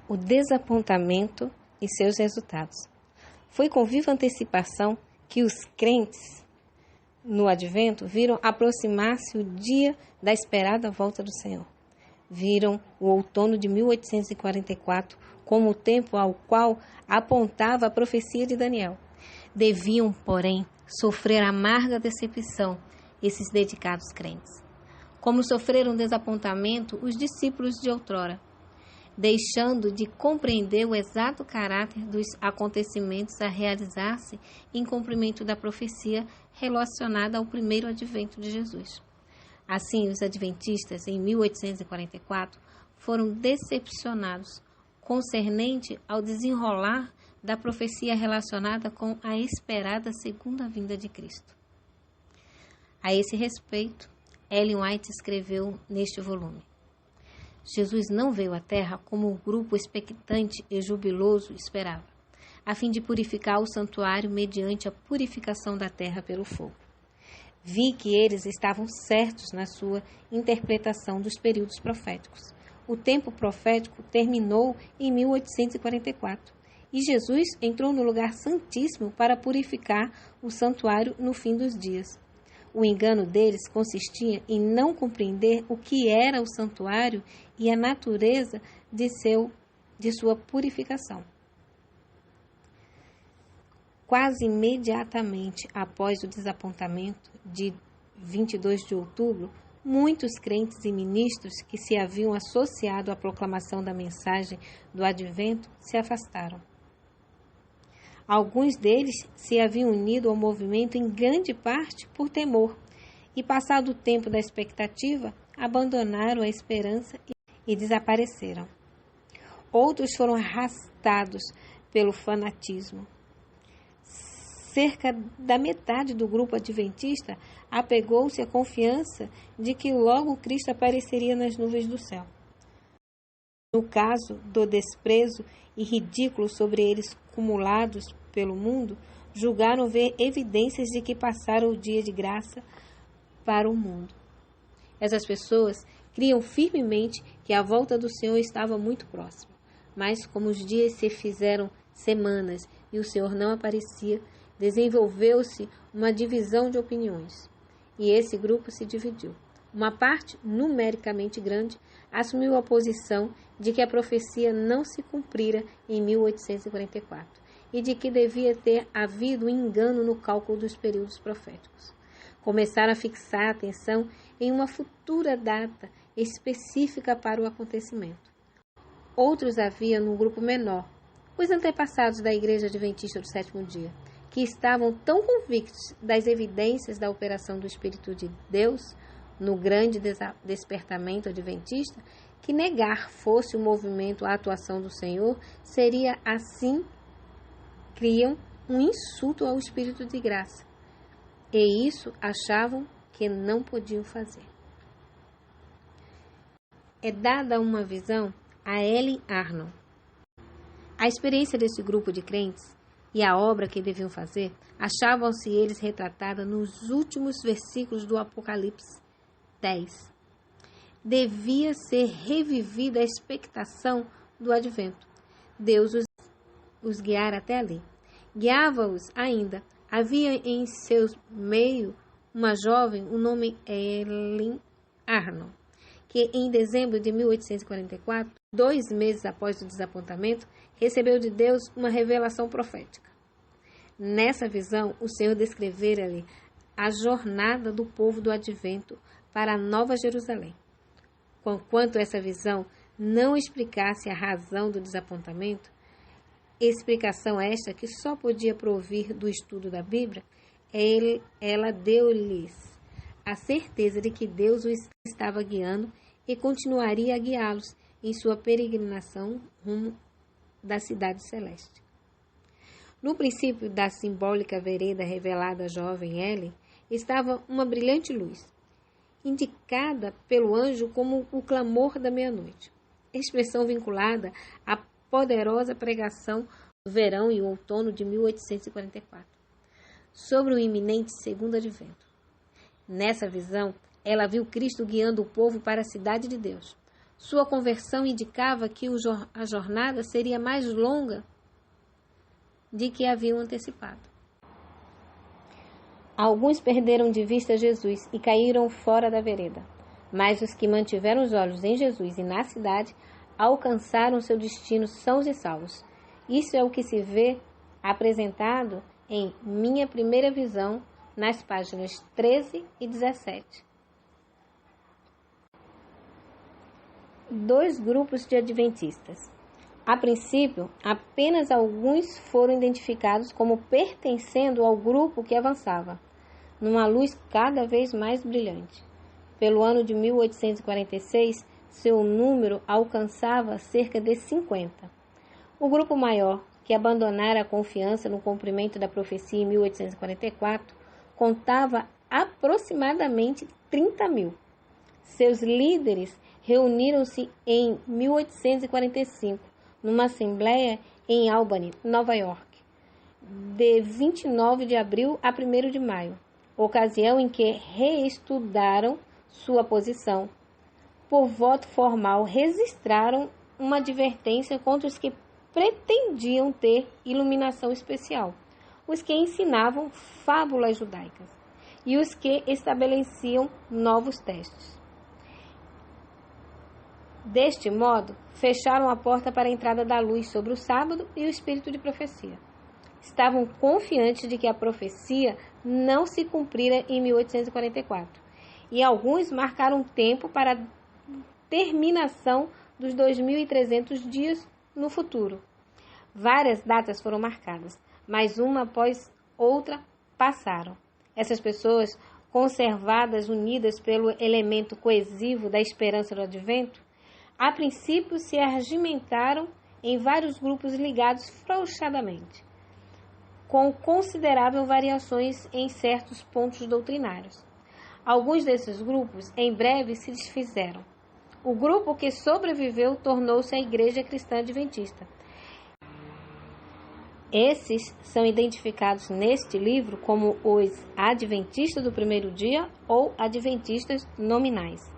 o desapontamento e seus resultados. Foi com viva antecipação que os crentes no Advento viram aproximar-se o dia da esperada volta do Senhor. Viram o outono de 1844 como o tempo ao qual apontava a profecia de Daniel. Deviam, porém, sofrer amarga decepção esses dedicados crentes. Como sofreram desapontamento os discípulos de outrora, deixando de compreender o exato caráter dos acontecimentos a realizar-se em cumprimento da profecia relacionada ao primeiro advento de Jesus. Assim, os adventistas, em 1844, foram decepcionados concernente ao desenrolar da profecia relacionada com a esperada segunda vinda de Cristo. A esse respeito, Ellen White escreveu neste volume: Jesus não veio à Terra como o grupo expectante e jubiloso esperava, a fim de purificar o santuário mediante a purificação da terra pelo fogo. Vi que eles estavam certos na sua interpretação dos períodos proféticos. O tempo profético terminou em 1844 e Jesus entrou no lugar santíssimo para purificar o santuário no fim dos dias. O engano deles consistia em não compreender o que era o santuário e a natureza de sua purificação. Quase imediatamente após o desapontamento de 22 de outubro, muitos crentes e ministros que se haviam associado à proclamação da mensagem do Advento se afastaram. Alguns deles se haviam unido ao movimento em grande parte por temor, e passado o tempo da expectativa, abandonaram a esperança e desapareceram. Outros foram arrastados pelo fanatismo. Cerca da metade do grupo adventista apegou-se à confiança de que logo Cristo apareceria nas nuvens do céu. No caso do desprezo e ridículo sobre eles cumulados pelo mundo, julgaram ver evidências de que passara o dia de graça para o mundo. Essas pessoas criam firmemente que a volta do Senhor estava muito próxima, mas como os dias se fizeram semanas e o Senhor não aparecia, desenvolveu-se uma divisão de opiniões, e esse grupo se dividiu. Uma parte, numericamente grande, assumiu a posição de que a profecia não se cumprira em 1844 e de que devia ter havido um engano no cálculo dos períodos proféticos. Começaram a fixar a atenção em uma futura data específica para o acontecimento. Outros havia num grupo menor, os antepassados da Igreja Adventista do Sétimo Dia, que estavam tão convictos das evidências da operação do Espírito de Deus no grande despertamento adventista, que negar fosse o movimento a atuação do Senhor seria, assim, criam um insulto ao Espírito de graça. E isso achavam que não podiam fazer. É dada uma visão a Ellen Arnold. A experiência desse grupo de crentes e a obra que deviam fazer, achavam-se eles retratada nos últimos versículos do Apocalipse 10. Devia ser revivida a expectação do advento. Deus os guiara até ali. Guiava-os ainda. Havia em seu meio uma jovem, o nome Ellen Arnold, que em dezembro de 1844, 2 meses após o desapontamento, recebeu de Deus uma revelação profética. Nessa visão, o Senhor descrevera-lhe a jornada do povo do Advento para a Nova Jerusalém. Conquanto essa visão não explicasse a razão do desapontamento, explicação esta que só podia provir do estudo da Bíblia, ela deu-lhes a certeza de que Deus os estava guiando e continuaria a guiá-los em sua peregrinação rumo da cidade celeste. No princípio da simbólica vereda revelada à jovem Ellen, estava uma brilhante luz, indicada pelo anjo como o clamor da meia-noite, expressão vinculada à poderosa pregação do verão e outono de 1844, sobre o iminente segundo advento. Nessa visão, ela viu Cristo guiando o povo para a cidade de Deus. Sua conversão indicava que a jornada seria mais longa de que haviam antecipado. Alguns perderam de vista Jesus e caíram fora da vereda, mas os que mantiveram os olhos em Jesus e na cidade alcançaram seu destino sãos e salvos. Isso é o que se vê apresentado em Minha Primeira Visão, nas páginas 13 e 17. Dois grupos de adventistas. A princípio, apenas alguns foram identificados como pertencendo ao grupo que avançava, numa luz cada vez mais brilhante. Pelo ano de 1846, seu número alcançava cerca de 50. O grupo maior, que abandonara a confiança no cumprimento da profecia em 1844, contava aproximadamente 30.000. Seus líderes reuniram-se em 1845, numa assembleia em Albany, Nova York, de 29 de abril a 1º de maio, ocasião em que reestudaram sua posição. Por voto formal, registraram uma advertência contra os que pretendiam ter iluminação especial, os que ensinavam fábulas judaicas e os que estabeleciam novos testes. Deste modo, fecharam a porta para a entrada da luz sobre o sábado e o espírito de profecia. Estavam confiantes de que a profecia não se cumprira em 1844, e alguns marcaram tempo para a terminação dos 2.300 dias no futuro. Várias datas foram marcadas, mas uma após outra passaram. Essas pessoas, conservadas unidas pelo elemento coesivo da esperança do advento, a princípio se arregimentaram em vários grupos ligados frouxadamente, com considerável variações em certos pontos doutrinários. Alguns desses grupos em breve se desfizeram. O grupo que sobreviveu tornou-se a Igreja Cristã Adventista. Esses são identificados neste livro como os Adventistas do Primeiro Dia ou Adventistas nominais.